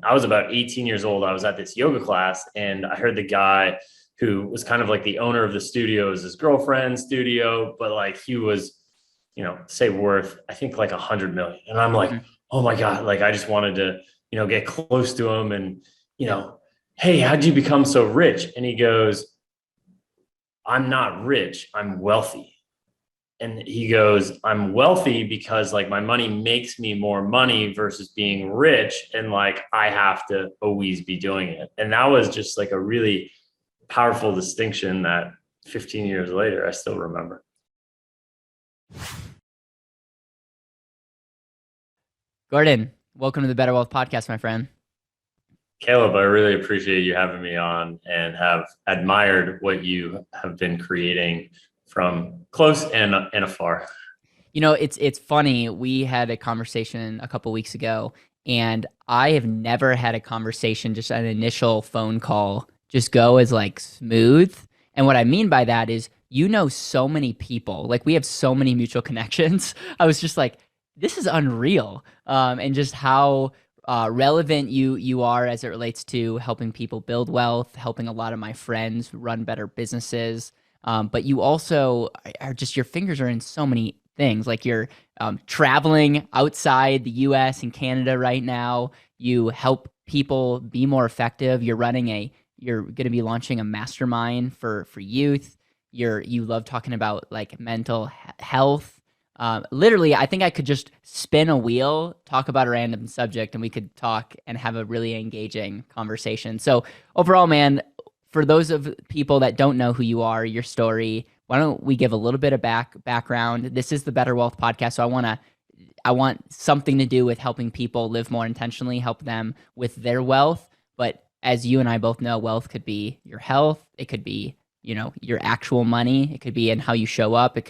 I was about 18 years old. I was at this yoga class and I heard the guy who was kind of like the owner of the studio, is his girlfriend's studio, but like he was, say worth, I think like 100 million. And I'm like, Mhm. oh my God, like I just wanted to, get close to him and, you Yeah. know, hey, how'd you become so rich? And he goes, I'm not rich, I'm wealthy. And he goes, I'm wealthy because like my money makes me more money versus being rich. And like I have to always be doing it. And that was just like a really powerful distinction that 15 years later, I still remember. Gordon, welcome to the BetterWealth podcast, my friend. Caleb, I really appreciate you having me on and have admired what you have been creating from close and afar. It's funny. We had a conversation a couple weeks ago, and I have never had a conversation, just an initial phone call, just go as like smooth. And what I mean by that is, so many people, like we have so many mutual connections. I was just like, this is unreal, and just how relevant you are as it relates to helping people build wealth, helping a lot of my friends run better businesses. But you also are just, your fingers are in so many things. Like you're traveling outside the US and Canada right now. You help people be more effective. You're going to be launching a mastermind for youth. You love talking about like mental health. Literally, I think I could just spin a wheel, talk about a random subject, and we could talk and have a really engaging conversation. So overall, man, for those of people that don't know who you are, your story, why don't we give a little bit of background? This is the Better Wealth podcast, so I want something to do with helping people live more intentionally, help them with their wealth. But as you and I both know, wealth could be your health, it could be your actual money, it could be in how you show up, it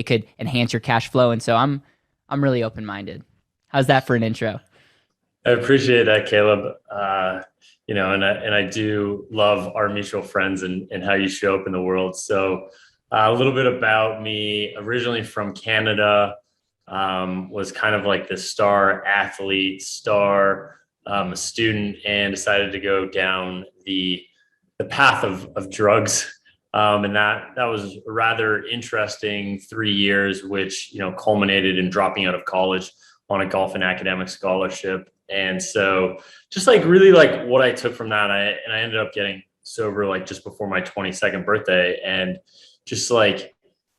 could enhance your cash flow, and so I'm really open minded. How's that for an intro? I appreciate that, Caleb. And I do love our mutual friends and how you show up in the world. So, a little bit about me. Originally from Canada, was kind of like the star athlete, a student, and decided to go down the path of drugs. And that was a rather interesting 3 years, which culminated in dropping out of college on a golf and academic scholarship. And so just like really like what I took from that, I ended up getting sober like just before my 22nd birthday. And just like,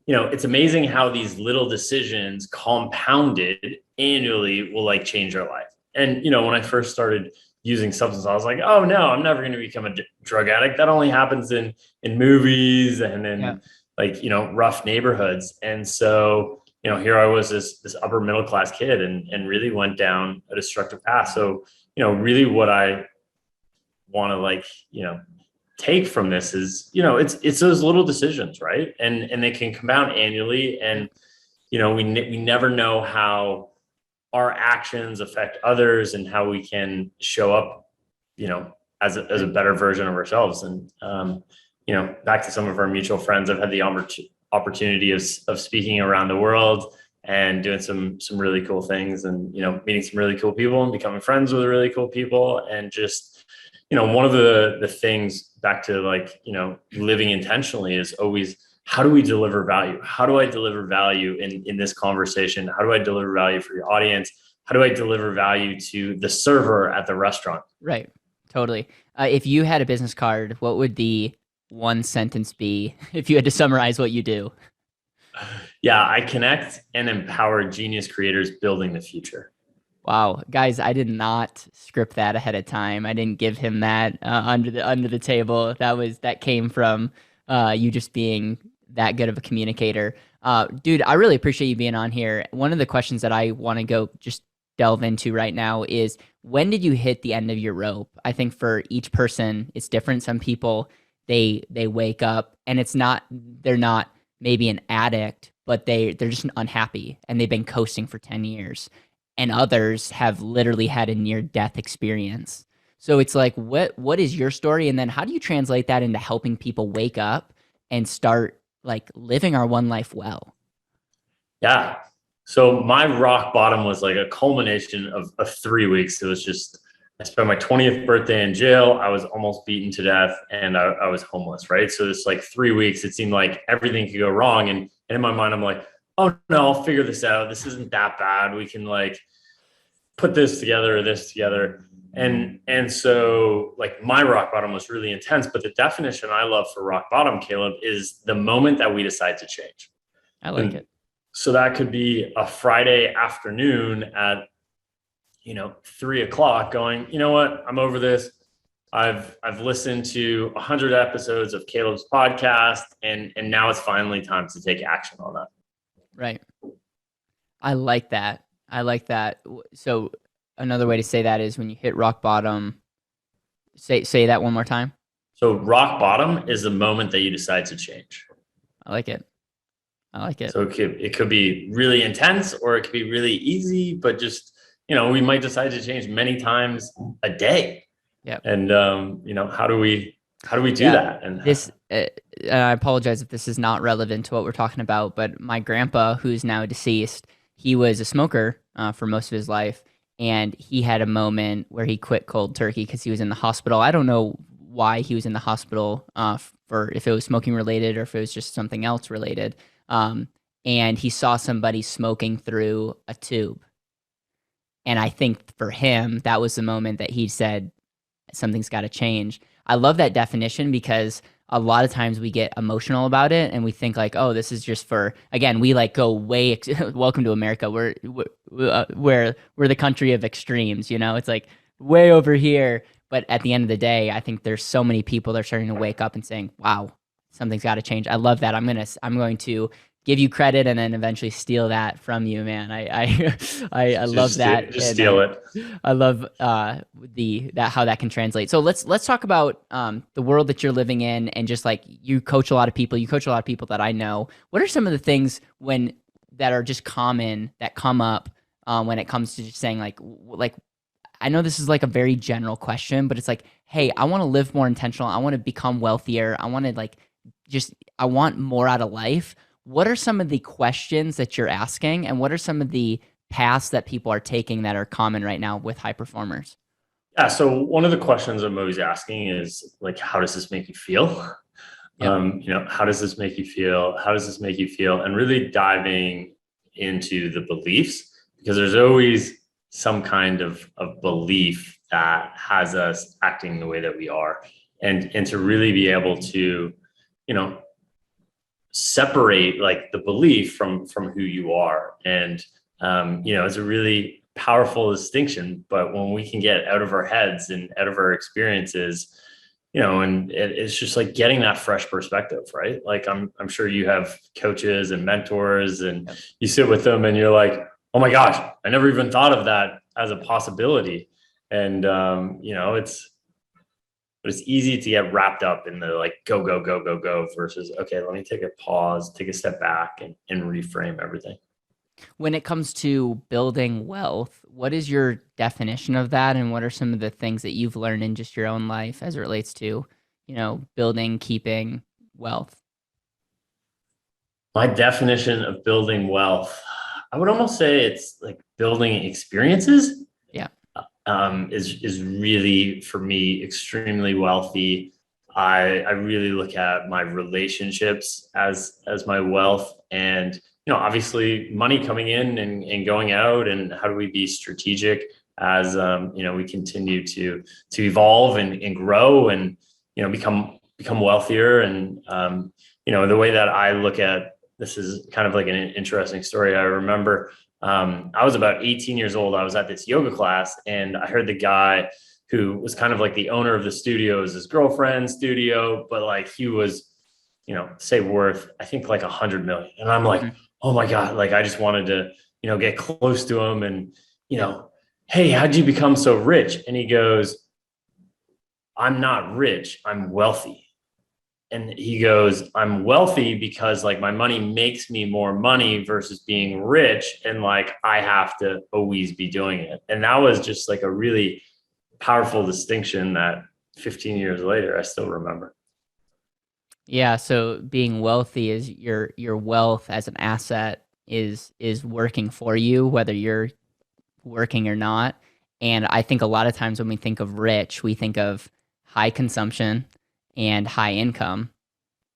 it's amazing how these little decisions compounded annually will like change our life. And, when I first started using substance, I was like, oh no, I'm never going to become a drug addict. That only happens in movies and Yeah. in like, rough neighborhoods. And so, here I was this upper middle class kid and really went down a destructive path. So, really what I want to like, take from this is, it's those little decisions, right? And they can compound annually. Yeah. And, we never know how our actions affect others and how we can show up, as a better version of ourselves. And, back to some of our mutual friends, I've had the opportunity of speaking around the world and doing some really cool things and, meeting some really cool people and becoming friends with really cool people. And just, one of the things back to like, living intentionally is always, how do we deliver value? How do I deliver value in this conversation? How do I deliver value for your audience? How do I deliver value to the server at the restaurant? Right. Totally. If you had a business card, what would the one sentence be if you had to summarize what you do? Yeah, I connect and empower genius creators building the future. Wow, guys, I did not script that ahead of time. I didn't give him that under the table. That came from you just being that good of a communicator. Dude, I really appreciate you being on here. One of the questions that I want to go just delve into right now is, when did you hit the end of your rope? I think for each person it's different. Some people, they wake up and they're not maybe an addict, but they're just unhappy and they've been coasting for 10 years. And others have literally had a near death experience. So it's like, what is your story? And then how do you translate that into helping people wake up and start like living our one life well? Yeah. So my rock bottom was like a culmination of 3 weeks. It was just I spent my 20th birthday in jail. I was almost beaten to death and I was homeless, right? So it's like 3 weeks. It seemed like everything could go wrong. And in my mind, I'm like, oh no, I'll figure this out. This isn't that bad. We can like put this together or this together. And so like my rock bottom was really intense. But the definition I love for rock bottom, Caleb, is the moment that we decide to change. I like it. So that could be a Friday afternoon at 3 o'clock going, you know what, I'm over this. I've listened to 100 episodes of Caleb's podcast and now it's finally time to take action on that. Right. I like that. I like that. So another way to say that is when you hit rock bottom, say that one more time. So rock bottom is the moment that you decide to change. I like it. I like it. So it could be really intense or it could be really easy, but just, we might decide to change many times a day. Yeah. And, how do we do that? And this, I apologize if this is not relevant to what we're talking about, but my grandpa, who's now deceased, he was a smoker for most of his life. And he had a moment where he quit cold turkey because he was in the hospital. I don't know why he was in the hospital, for if it was smoking related or if it was just something else related. And he saw somebody smoking through a tube. And I think for him, that was the moment that he said, something's got to change. I love that definition because a lot of times we get emotional about it and we think like, oh, this is just for, again, we like go way, welcome to America. We're the country of extremes, it's like way over here. But at the end of the day, I think there's so many people that are starting to wake up and saying, wow, something's got to change. I love that. I'm going to give you credit and then eventually steal that from you, man. I love that. Just steal it. I love how that can translate. So let's talk about the world that you're living in, and just like you coach a lot of people. You coach a lot of people that I know. What are some of the things that are just common that come up when it comes to just saying like I know this is like a very general question, but it's like, hey, I want to live more intentional. I want to become wealthier. I want to I want more out of life. What are some of the questions that you're asking, and what are some of the paths that people are taking that are common right now with high performers? Yeah. So one of the questions I'm always asking is like, how does this make you feel? Yep. How does this make you feel? How does this make you feel? And really diving into the beliefs, because there's always some kind of belief that has us acting the way that we are, and to really be able to, separate like the belief from who you are. And it's a really powerful distinction. But when we can get out of our heads and out of our experiences, and it's just like getting that fresh perspective, right? Like I'm sure you have coaches and mentors and you sit with them and you're like, oh my gosh, I never even thought of that as a possibility. And it's easy to get wrapped up in the like go, go, go, go, go versus, okay, let me take a pause, take a step back and reframe everything. When it comes to building wealth, what is your definition of that? And what are some of the things that you've learned in just your own life as it relates to, building, keeping wealth? My definition of building wealth, I would almost say it's like building experiences. Yeah. Is really for me extremely wealthy. I really look at my relationships as my wealth, and obviously money coming in and going out, and how do we be strategic as we continue to evolve and grow and become wealthier. And the way that I look at this is kind of like an interesting story. I remember I was about 18 years old. I was at this yoga class and I heard the guy who was kind of like the owner of the studio, his girlfriend's studio, but like he was, say worth, I think like 100 million. And I'm like, oh my God, like I just wanted to, get close to him and, hey, how'd you become so rich? And he goes, I'm not rich, I'm wealthy. And he goes, I'm wealthy because like my money makes me more money versus being rich. And like, I have to always be doing it. And that was just like a really powerful distinction that 15 years later, I still remember. Yeah. So being wealthy is your wealth as an asset is working for you, whether you're working or not. And I think a lot of times when we think of rich, we think of high consumption and high income,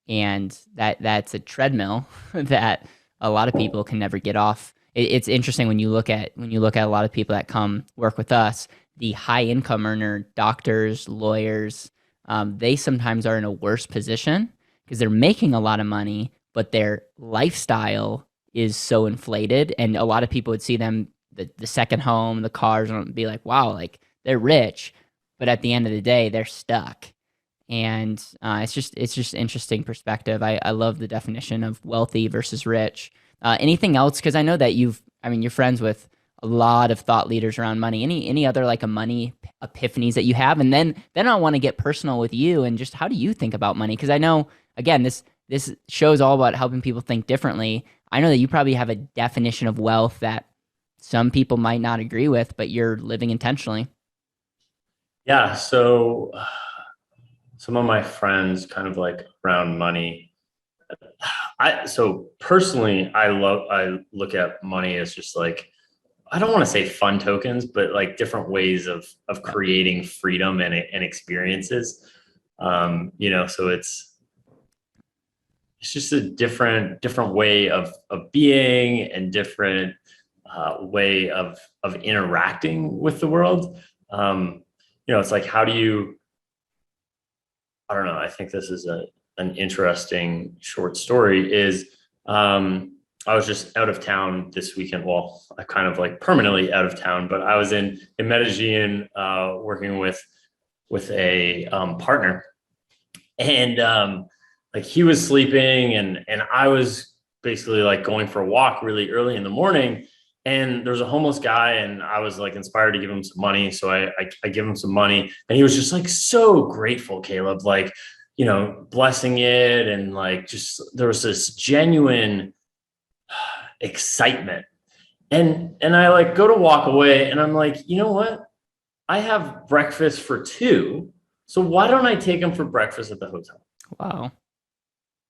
and that's a treadmill that a lot of people can never get off. It's interesting when you look at a lot of people that come work with us, the high income earner, doctors, lawyers, they sometimes are in a worse position because they're making a lot of money, but their lifestyle is so inflated, and a lot of people would see them the second home, the cars, and be like, wow, like they're rich, but at the end of the day, they're stuck. And it's just interesting perspective. I love the definition of wealthy versus rich. Anything else? Because I know that you're friends with a lot of thought leaders around money. Any other like a money epiphanies that you have? And then I want to get personal with you and just how do you think about money? Because I know again this show is all about helping people think differently. I know that you probably have a definition of wealth that some people might not agree with, but you're living intentionally. Yeah. So some of my friends kind of like around money. So personally, I look at money as just like, I don't want to say fun tokens, but like different ways of creating freedom and experiences. So it's just a different way of being and different way of interacting with the world. It's like, how do you, I don't know, I think this is an interesting short story is, I was just out of town this weekend. Well, I kind of like permanently out of town, but I was in Medellin, working with a partner, and like he was sleeping, and I was basically like going for a walk really early in the morning, and there's a homeless guy, and I was like inspired to give him some money, so I give him some money, and he was just like so grateful, Caleb, like blessing it, and like just there was this genuine excitement. And I like go to walk away, and I'm like, you know what? I have breakfast for two. So why don't I take him for breakfast at the hotel? Wow.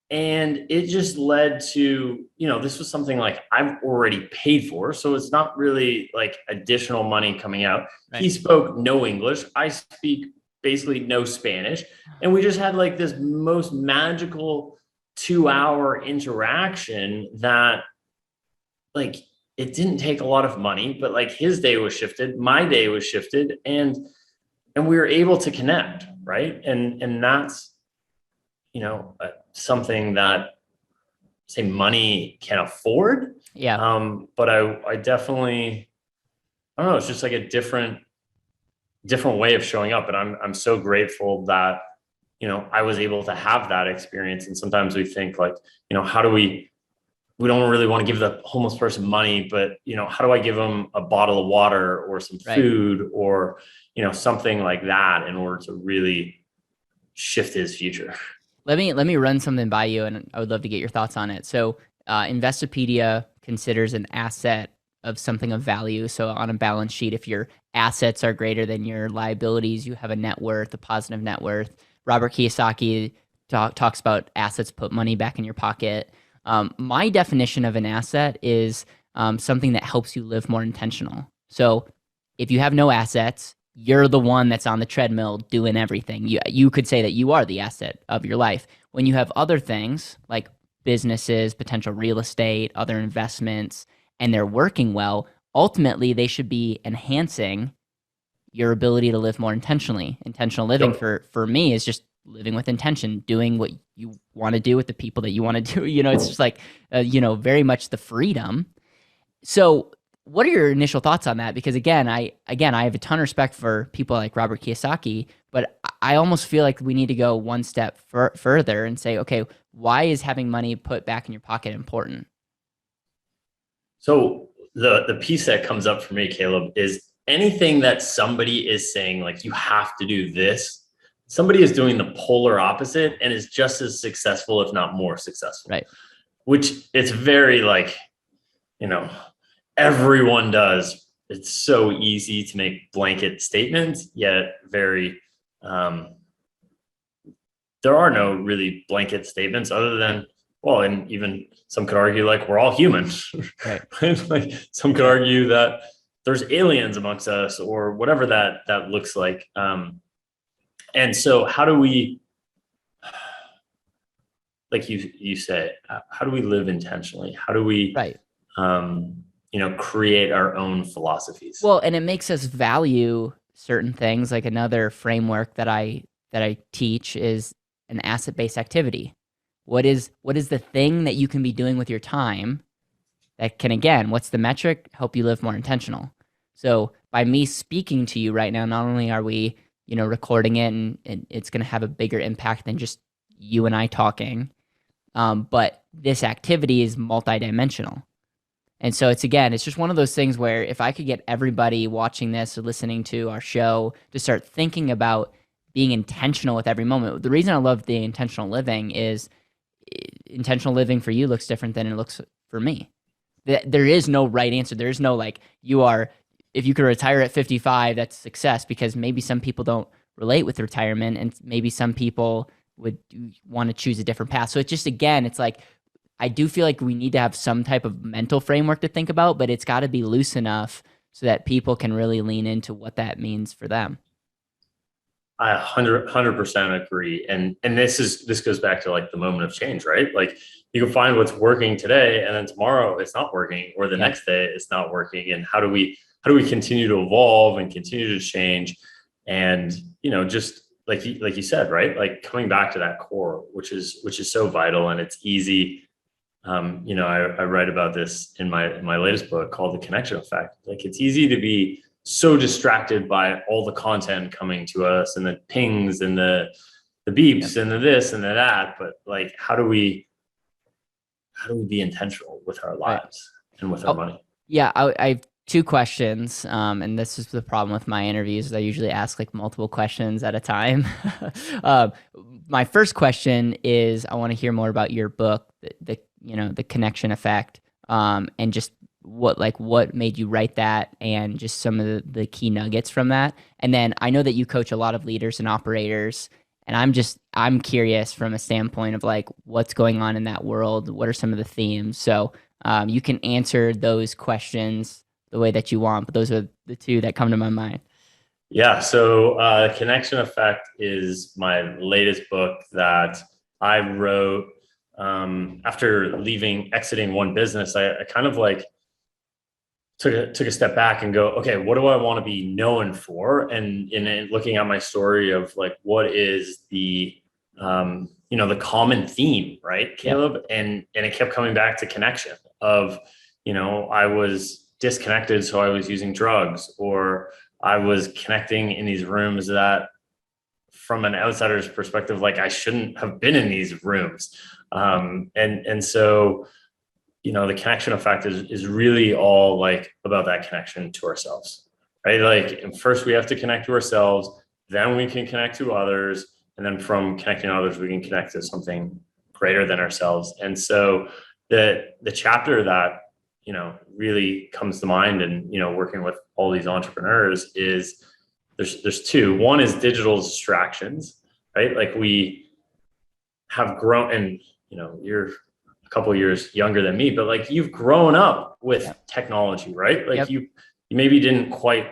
And it just led to, this was something like I've already paid for. So it's not really like additional money coming out. Right. He spoke no English. I speak basically no Spanish. And we just had like this most magical 2-hour interaction that, like, it didn't take a lot of money, but like his day was shifted, my day was shifted, and we were able to connect, right? And that's something that, say, money can afford. Yeah. But I definitely, I don't know, it's just like a different way of showing up, and I'm so grateful that I was able to have that experience. And sometimes we think like, how do we don't really want to give the homeless person money, but how do I give them a bottle of water or some food, or something like that, in order to really shift his future? Let me run something by you, and I would love to get your thoughts on it. So Investopedia considers an asset of something of value. So on a balance sheet, if your assets are greater than your liabilities, you have a net worth, a positive net worth. Robert Kiyosaki talks about assets put money back in your pocket. My definition of an asset is something that helps you live more intentional. So if you have no assets, you're the one that's on the treadmill doing everything. You could say that you are the asset of your life. When you have other things like businesses, potential real estate, other investments, and they're working well, ultimately they should be enhancing your ability to live more intentionally. Intentional living for me is just living with intention, doing what you want to do with the people that you want to do. It's just like, very much the freedom. So what are your initial thoughts on that? Because again, I have a ton of respect for people like Robert Kiyosaki, but I almost feel like we need to go one step further and say, okay, why is having money put back in your pocket important? So the piece that comes up for me, Caleb, is anything that somebody is saying, like, you have to do this, somebody is doing the polar opposite and is just as successful, if not more successful. Right. Which it's very like, everyone does. It's so easy to make blanket statements, yet very, there are no really blanket statements other than, well, and even some could argue like we're all humans, right? Like some could argue that, there's aliens amongst us, or whatever that looks like. And so how do we, like you say, how do we live intentionally? How do we, Right. create our own philosophies? Well, and it makes us value certain things. Like another framework that I teach is an asset-based activity. What is the thing that you can be doing with your time that can, again, what's the metric? Help you live more intentional. So by me speaking to you right now, not only are we, recording it and it's going to have a bigger impact than just you and I talking, but this activity is multidimensional. And so it's just one of those things where if I could get everybody watching this or listening to our show to start thinking about being intentional with every moment. The reason I love the intentional living is intentional living for you looks different than it looks for me. There is no right answer. There is no like if you could retire at 55, that's success, because maybe some people don't relate with retirement and maybe some people would want to choose a different path. So it's just, again, it's like, I do feel like we need to have some type of mental framework to think about, but it's got to be loose enough so that people can really lean into what that means for them. I 100% agree. And this goes back to like the moment of change, right? Like you can find what's working today and then tomorrow it's not working, or the Yep. next day it's not working. And how do we continue to evolve and continue to change? And, just like you said, right? Like coming back to that core, which is so vital, and it's easy. I write about this in my latest book called The Connection Effect. Like it's easy to be so distracted by all the content coming to us and the pings and the Yep. beeps and the this and the that. But like, how do we be intentional with our Right. lives and with our Oh, money? yeah. I have two questions. And this is the problem with my interviews is I usually ask like multiple questions at a time. um, my first question is I want to hear more about your book, the connection effect, and just what made you write that and just some of the key nuggets from that. And then I know that you coach a lot of leaders and operators, and I'm curious from a standpoint of like what's going on in that world. What are some of the themes? So you can answer those questions the way that you want, but those are the two that come to my mind. Yeah. So, Connection Effect is my latest book that I wrote after exiting one business. I kind of like took a step back and go, okay, what do I want to be known for? And in looking at my story of like, what is the common theme, right, Yep. Caleb? And it kept coming back to connection of, I was disconnected, so I was using drugs, or I was connecting in these rooms that from an outsider's perspective, like I shouldn't have been in these rooms. And so, the connection effect is really all like about that connection to ourselves, right? Like, and first we have to connect to ourselves, then we can connect to others. And then from connecting to others, we can connect to something greater than ourselves. And so the chapter that, really comes to mind, and, working with all these entrepreneurs is there's two. One is digital distractions, right? Like we have grown, and, you're a couple of years younger than me, but like you've grown up with Yep. technology, right? Like Yep. you maybe didn't quite,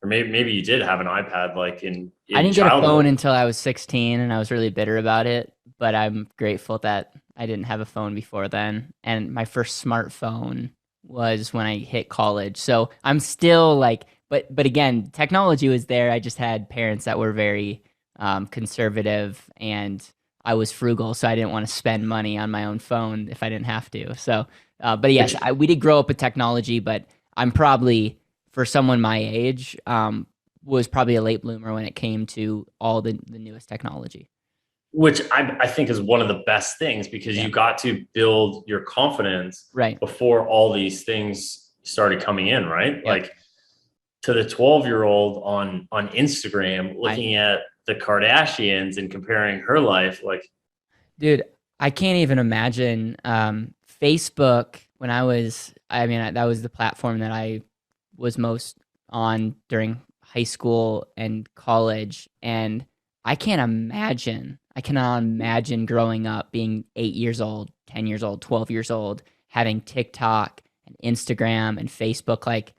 or maybe you did have an iPad like in I in didn't get a phone childhood. until I was 16 and I was really bitter about it, but I'm grateful that I didn't have a phone before then. And my first smartphone was when I hit college. So I'm still like, but again, technology was there. I just had parents that were very conservative, and I was frugal, so I didn't want to spend money on my own phone if I didn't have to. So, but yes, Which we did grow up with technology, but I'm probably, for someone my age, was probably a late bloomer when it came to all the newest technology. which I think is one of the best things, because Yeah. you got to build your confidence Right. before all these things started coming in, right? Yep. Like to the 12-year-old on Instagram I looking at the Kardashians and comparing her life, like Dude, I can't even imagine Facebook when I mean, that was the platform that I was most on during high school and college. And I cannot imagine growing up being 8 years old, 10 years old, 12 years old, having TikTok and Instagram and Facebook. Like,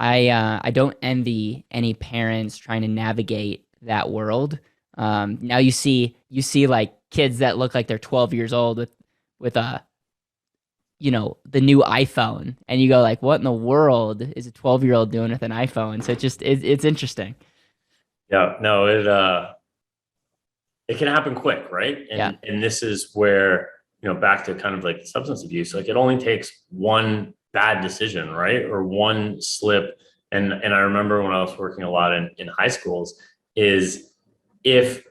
I don't envy any parents trying to navigate that world. Now you see like kids that look like they're 12 years old with a the new iPhone, and you go like, what in the world is a 12-year-old doing with an iPhone? So it's interesting. Yeah, no, it can happen quick, right? Yeah, And this is where, back to kind of like substance abuse, like it only takes one bad decision, right? Or one slip. And I remember when I was working a lot in high schools, is if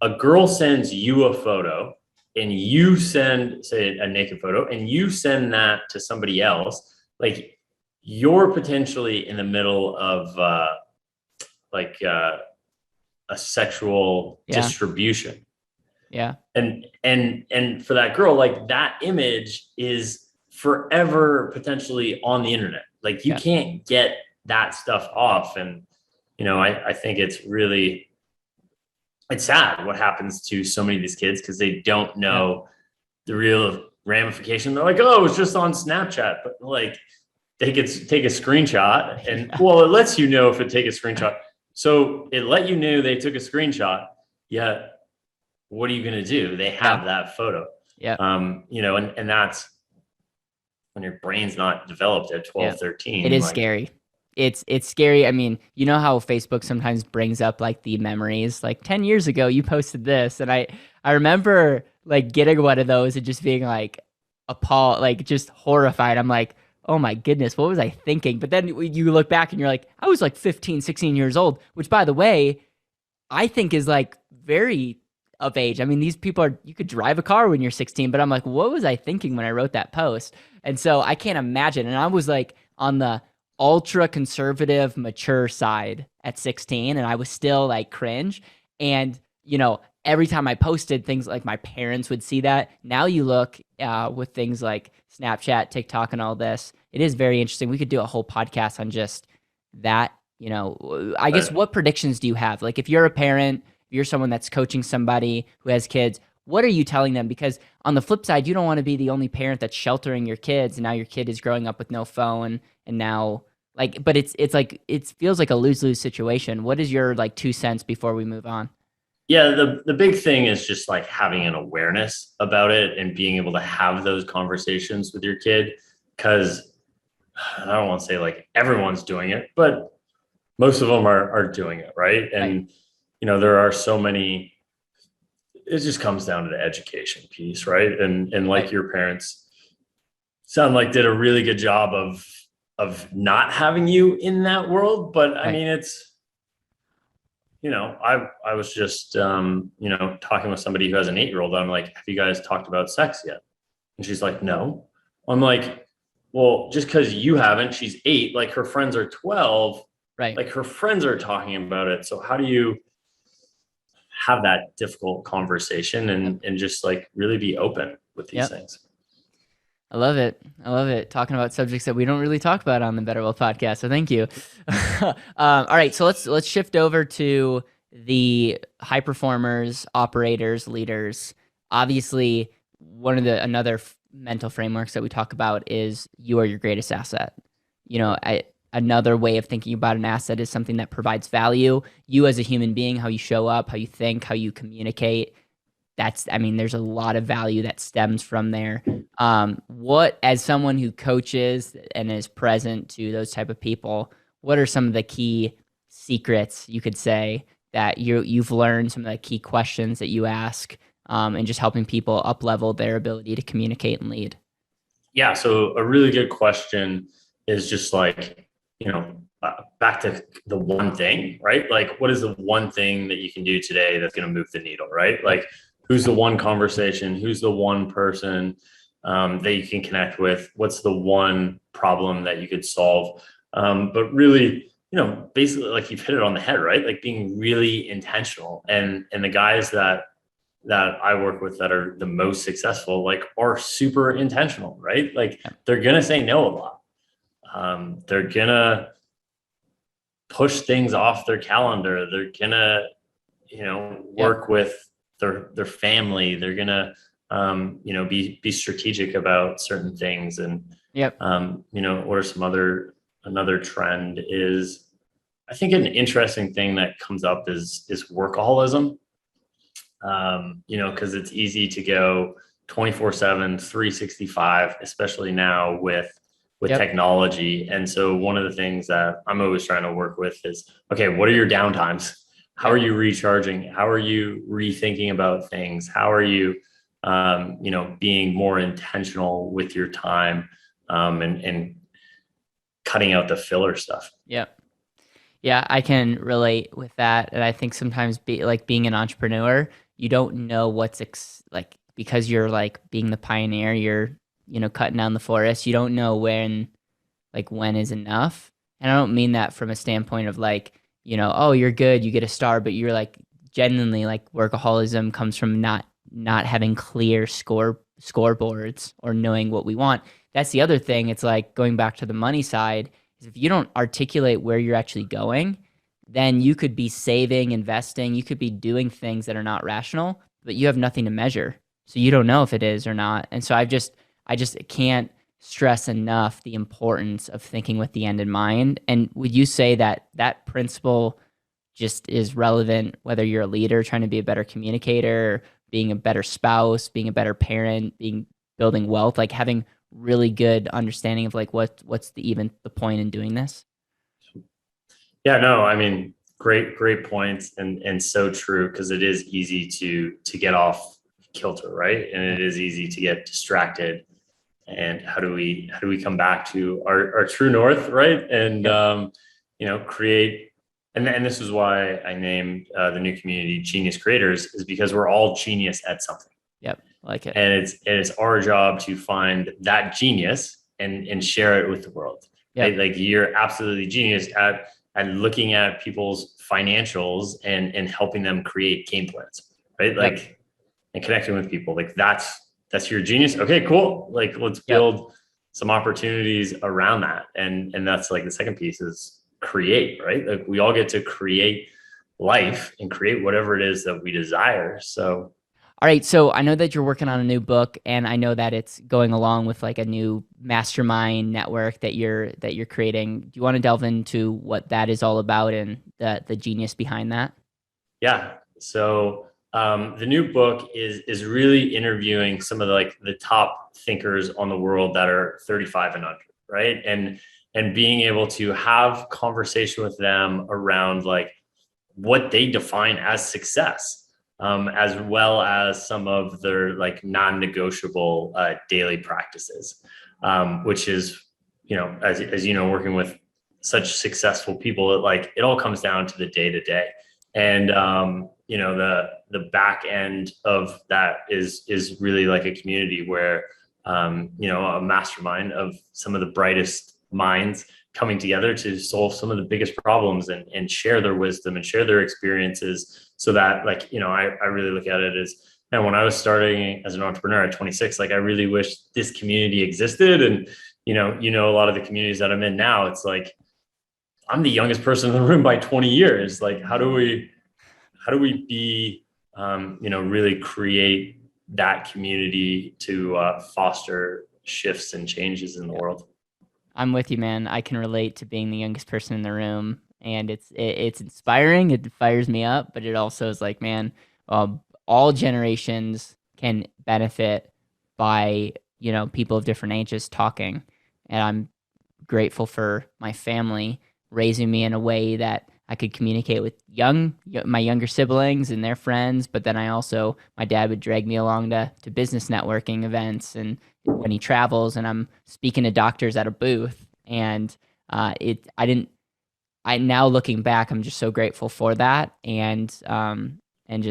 a girl sends you a photo and you send, say, a naked photo, and you send that to somebody else, like you're potentially in the middle of like a sexual yeah, distribution. yeah, And for that girl, like that image is forever potentially on the internet. Like you yeah, can't get that stuff off. And I think it's sad what happens to so many of these kids because they don't yeah. know the real ramification. They're like, oh, it was just on Snapchat, but like they could take a screenshot, and well, it lets you know if it take a screenshot. So it let you know they took a screenshot. Yeah, what are you going to do? They Yeah, have that photo. yeah, And that's when your brain's not developed at yeah. 12, It 13. is Like, scary. It's scary. I mean, you know how Facebook sometimes brings up like the memories, like 10 years ago you posted this, and I remember like getting one of those and just being like appalled, like just horrified. I'm like, "Oh my goodness, what was I thinking?" But then you look back and you're like, "I was like 15, 16 years old," which by the way, I think is like very of age. I mean, these people are, you could drive a car when you're 16, but I'm like, what was I thinking when I wrote that post? And so I can't imagine. And I was like on the ultra conservative, mature side at 16, and I was still like cringe. And, every time I posted things like my parents would see that. Now you look with things like Snapchat, TikTok, and all this, it is very interesting. We could do a whole podcast on just that. I guess what predictions do you have? Like if you're a parent, if you're someone that's coaching somebody who has kids, what are you telling them? Because on the flip side, you don't want to be the only parent that's sheltering your kids, and now your kid is growing up with no phone, and now like, but it's like it feels like a lose-lose situation. What is your like 2 cents before we move on? yeah, the big thing is just like having an awareness about it and being able to have those conversations with your kid. Cause I don't want to say like everyone's doing it, but most of them are doing it. Right. Right. And, there are so many, it just comes down to the education piece. Right. And like Right. your parents sound like did a really good job of not having you in that world. But I Right. mean, it's, I was just, talking with somebody who has an 8-year-old. I'm like, have you guys talked about sex yet? And she's like, no. I'm like, well, just because you haven't, she's 8, like her friends are 12, Right. like her friends are talking about it. So how do you have that difficult conversation Yep. and just like really be open with these Yep. things? I love it. I love it. Talking about subjects that we don't really talk about on the BetterWealth podcast. So thank you. All right, so let's shift over to the high performers, operators, leaders. Obviously, one of the another mental frameworks that we talk about is you are your greatest asset. Another way of thinking about an asset is something that provides value. You as a human being, how you show up, how you think, how you communicate, there's a lot of value that stems from there. What, as someone who coaches and is present to those type of people, what are some of the key secrets you could say that you've learned, some of the key questions that you ask, and just helping people up level their ability to communicate and lead? Yeah. So a really good question is just like, back to the one thing, right? Like, what is the one thing that you can do today that's going to move the needle, right? Yep. Like, who's the one conversation? Who's the one person that you can connect with? What's the one problem that you could solve? But really, basically, like you've hit it on the head, right? Like being really intentional. And the guys that I work with that are the most successful, like are super intentional, right? Like Yep. they're gonna say no a lot. They're gonna push things off their calendar. They're gonna, Yep. work with their family. They're gonna, be strategic about certain things. And Yep. What are some another trend is, I think an interesting thing that comes up is workaholism. Because it's easy to go 24/7, 365, especially now with Yep. technology. And so one of the things that I'm always trying to work with is, okay, what are your downtimes? How are Yep. you recharging? How are you rethinking about things? How are you, being more intentional with your time, and cutting out the filler stuff? Yep. Yeah, I can relate with that, and I think sometimes being an entrepreneur, you don't know like because you're like being the pioneer, you're cutting down the forest. You don't know when is enough, and I don't mean that from a standpoint of like oh you're good, you get a star, but you're like genuinely like workaholism comes from not having clear scoreboards or knowing what we want. That's the other thing. It's like going back to the money side is if you don't articulate where you're actually going, then you could be saving, investing, you could be doing things that are not rational, but you have nothing to measure. So you don't know if it is or not. And so I just can't stress enough the importance of thinking with the end in mind. And would you say that that principle just is relevant whether you're a leader trying to be a better communicator, being a better spouse, being a better parent, being building wealth, like having really good understanding of like what's the point in doing this? Yeah, no, I mean, great points, and so true, because it is easy to get off kilter, right? And Yeah. it is easy to get distracted. And how do we come back to our true north, right? And Yep. create. And this is why I named the new community Genius Creators, is because we're all genius at something, Yep. I like it. and it's our job to find that genius and share it with the world, right? Yep. Like, you're absolutely genius at looking at people's financials and helping them create game plans, right? Yep. Like, and connecting with people, like that's your genius. Okay, cool, like let's Yep. build some opportunities around that. And that's like the second piece is create, right? Like, we all get to create life and create whatever it is that we desire. So All right, so I know that you're working on a new book, and I know that it's going along with like a new mastermind network that you're creating. Do you want to delve into what that is all about and the genius behind that? yeah. So the new book is really interviewing some of the top thinkers on the world that are 35 and under, right? And being able to have conversation with them around like what they define as success, as well as some of their like non-negotiable daily practices, which is, as you know, working with such successful people, it all comes down to the day to day. And the back end of that is really like a community where, a mastermind of some of the brightest minds coming together to solve some of the biggest problems and share their wisdom and share their experiences, so that, I really look at it as, and when I was starting as an entrepreneur at 26, like, I really wish this community existed. And a lot of the communities that I'm in now, it's like I'm the youngest person in the room by 20 years. Like, how do we be, really create that community to foster shifts and changes in the Yep. world? I'm with you, man. I can relate to being the youngest person in the room, and it's inspiring. It fires me up, but it also is like, man, all generations can benefit by people of different ages talking, and I'm grateful for my family raising me in a way that I could communicate with my younger siblings and their friends. But then my dad would drag me along to business networking events and when he travels, and I'm speaking to doctors at a booth. And I didn't, I now looking back, I'm just so grateful for that. And it's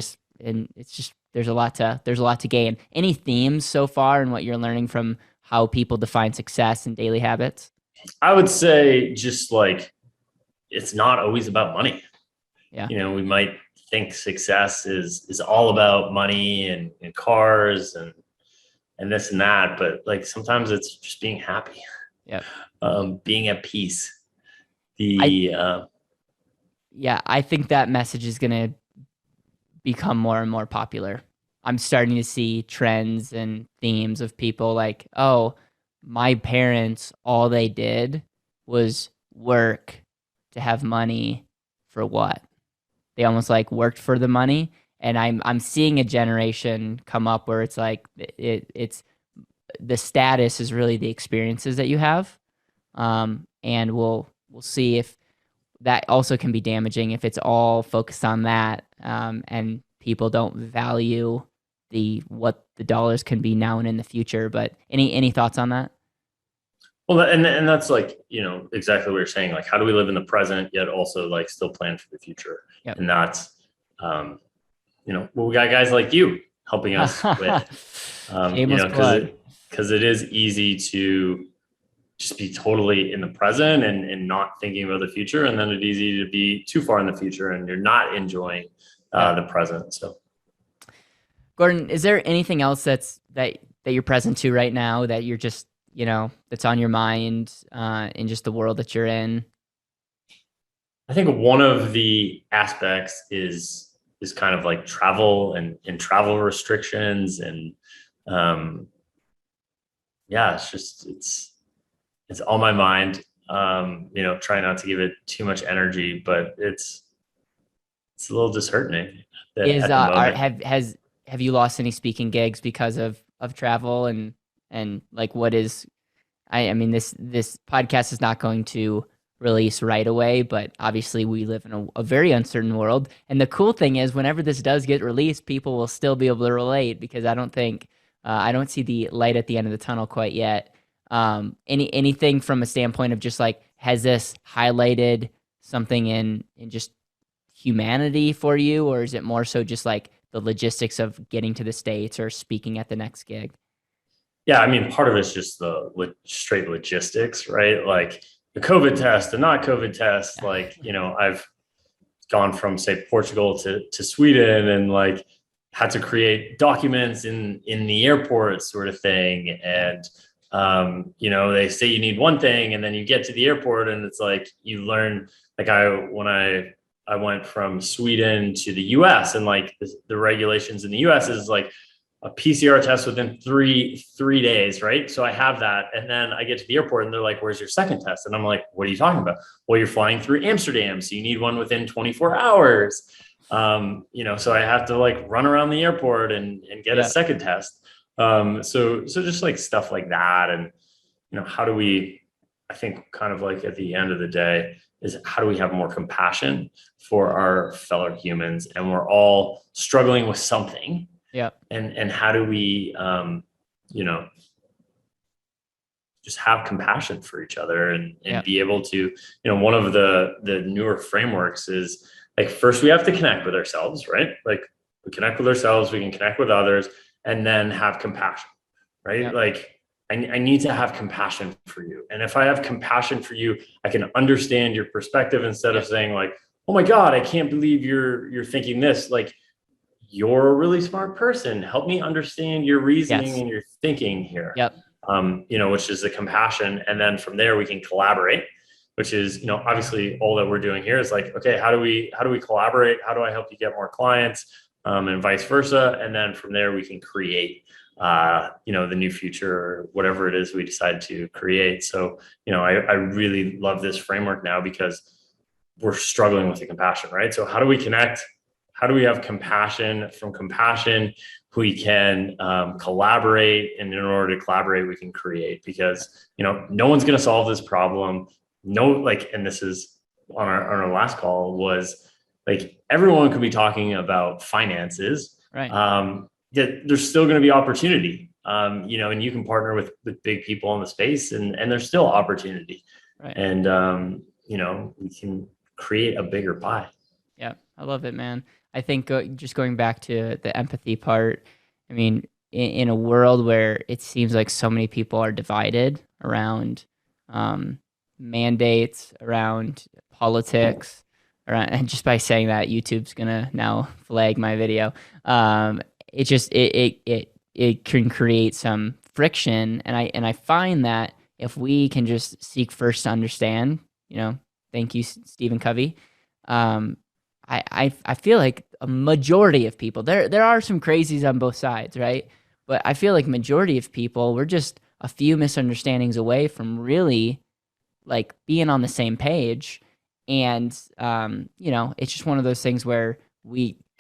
just, there's a lot to gain. Any themes so far in what you're learning from how people define success and daily habits? I would say, just like, it's not always about money. Yeah. We might think success is all about money and cars and this and that, but like sometimes it's just being happy, Yeah. being at peace. I The Yeah, I think that message is going to become more and more popular. I'm starting to see trends and themes of people like, oh, my parents, all they did was work to have money for what? They almost like worked for the money. And I'm seeing a generation come up where it's like it's the status is really the experiences that you have. And we'll see if that also can be damaging if it's all focused on that, and people don't value what the dollars can be now and in the future. But any thoughts on that? Well, and that's like, exactly what you're saying. Like, how do we live in the present yet also like still plan for the future? Yep. And that's, well, we got guys like you helping us with, Shameless plug. because it is easy to just be totally in the present and not thinking about the future. And then it's easy to be too far in the future and you're not enjoying the present. So, Gordon, is there anything else that you're present to right now that you're just, that's on your mind in just the world that you're in? I think one of the aspects is kind of like travel and travel restrictions. And it's on my mind. Try not to give it too much energy, but it's a little disheartening. Have you lost any speaking gigs because of travel and like what is, I mean, this podcast is not going to release right away, but obviously we live in a very uncertain world. And the cool thing is whenever this does get released, people will still be able to relate, because I don't see the light at the end of the tunnel quite yet. Anything from a standpoint of just like, has this highlighted something in just humanity for you, or is it more so just like the logistics of getting to the States or speaking at the next gig? Yeah, I mean, part of it's just the straight logistics, right? Like the COVID test, the not COVID test. Like, I've gone from, say, Portugal to Sweden, and like had to create documents in the airport sort of thing. And they say you need one thing, and then you get to the airport and it's like you learn, like when I went from Sweden to the US, and like the regulations in the US is like a PCR test within three days, right? So I have that, and then I get to the airport and they're like, where's your second test? And I'm like, what are you talking about? Well, you're flying through Amsterdam, so you need one within 24 hours. So I have to like run around the airport and get a second test. So just like stuff like that. And, how do we, I think kind of like at the end of the day is how do we have more compassion for our fellow humans? And we're all struggling with something. Yeah. And how do we, just have compassion for each other and be able to, one of the newer frameworks is like, first we have to connect with ourselves, right? Like we connect with ourselves, we can connect with others, and then have compassion, right? Yeah. Like I need to have compassion for you. And if I have compassion for you, I can understand your perspective instead of saying like, oh my God, I can't believe you're thinking this. Like, you're a really smart person. Help me understand your reasoning and your thinking here. Yep. Which is the compassion. And then from there we can collaborate, which is, obviously all that we're doing here is like, okay, how do we collaborate? How do I help you get more clients? And vice versa. And then from there we can create, the new future or whatever it is we decide to create. So, I really love this framework now because we're struggling with the compassion, right? So how do we connect? How do we have compassion? From compassion, we can collaborate. And in order to collaborate, we can create, because, no one's going to solve this problem. And this is on our last call was like, everyone could be talking about finances. Right. There's still going to be opportunity, and you can partner with big people in the space and there's still opportunity. Right. And, we can create a bigger pie. Yeah. I love it, man. I think just going back to the empathy part, I mean, in a world where it seems like so many people are divided around mandates, around politics, and just by saying that, YouTube's gonna now flag my video. It can create some friction, and I find that if we can just seek first to understand, thank you, Stephen Covey. I feel like a majority of people, there are some crazies on both sides, right? But I feel like majority of people, we're just a few misunderstandings away from really like being on the same page. And, it's just one of those things where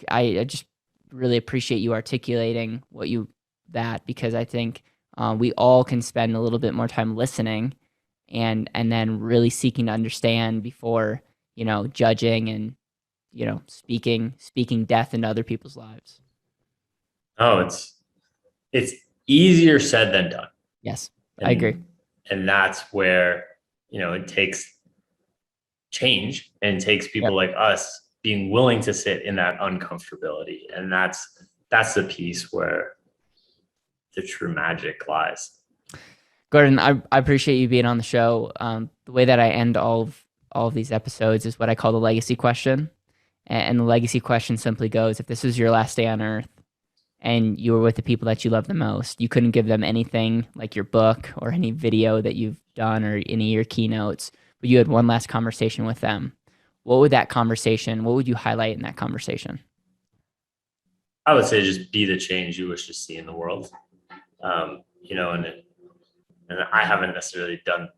I just really appreciate you articulating because I think we all can spend a little bit more time listening and then really seeking to understand before, judging and, speaking death into other people's lives. Oh, it's easier said than done. Yes, I agree. And that's where, it takes change and takes people like us being willing to sit in that uncomfortability. And that's the piece where the true magic lies. Gordon, I appreciate you being on the show. The way that I end all of these episodes is what I call the legacy question. And the legacy question simply goes, if this was your last day on earth and you were with the people that you love the most, you couldn't give them anything like your book or any video that you've done or any of your keynotes, but you had one last conversation with them. What would you highlight in that conversation? I would say just be the change you wish to see in the world. And I haven't necessarily done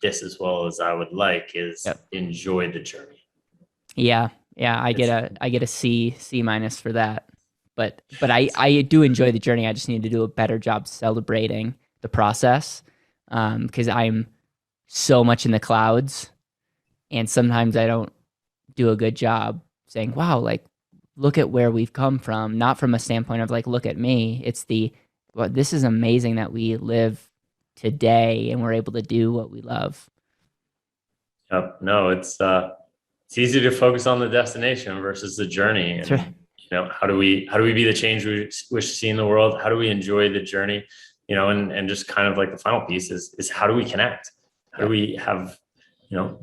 this as well as I would like, is enjoy the journey. Yeah. I get a C minus for that. But I do enjoy the journey. I just need to do a better job celebrating the process, because I'm so much in the clouds, and sometimes I don't do a good job saying, wow, like, look at where we've come from, not from a standpoint of like, look at me. It's this is amazing that we live today and we're able to do what we love. Yep. No, it's easy to focus on the destination versus the journey. And, right. How do we be the change we wish to see in the world? How do we enjoy the journey? And just kind of like the final piece is how do we connect? How do we have,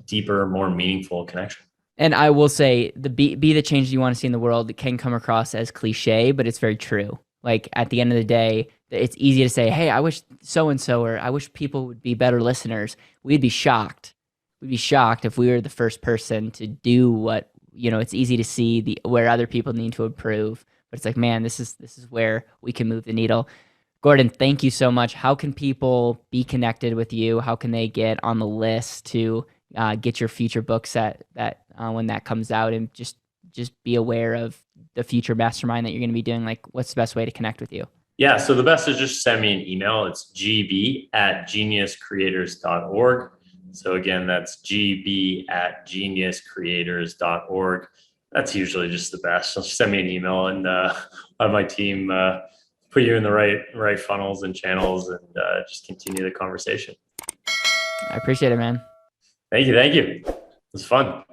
deeper, more meaningful connection? And I will say be the change you want to see in the world. It can come across as cliche, but it's very true. Like at the end of the day, it's easy to say, hey, I wish so-and-so, or I wish people would be better listeners. We'd be shocked. We'd be shocked if we were the first person to do what, it's easy to see where other people need to improve. But it's like, man, this is where we can move the needle. Gordon, thank you so much. How can people be connected with you? How can they get on the list to get your future book set when that comes out, and just be aware of the future mastermind that you're going to be doing? Like, what's the best way to connect with you? Yeah, so the best is just send me an email. It's gb@geniuscreators.org. So again, that's gb@geniuscreators.org. That's usually just the best. Just send me an email, and have my team put you in the right funnels and channels, and just continue the conversation. I appreciate it, man. Thank you. It was fun.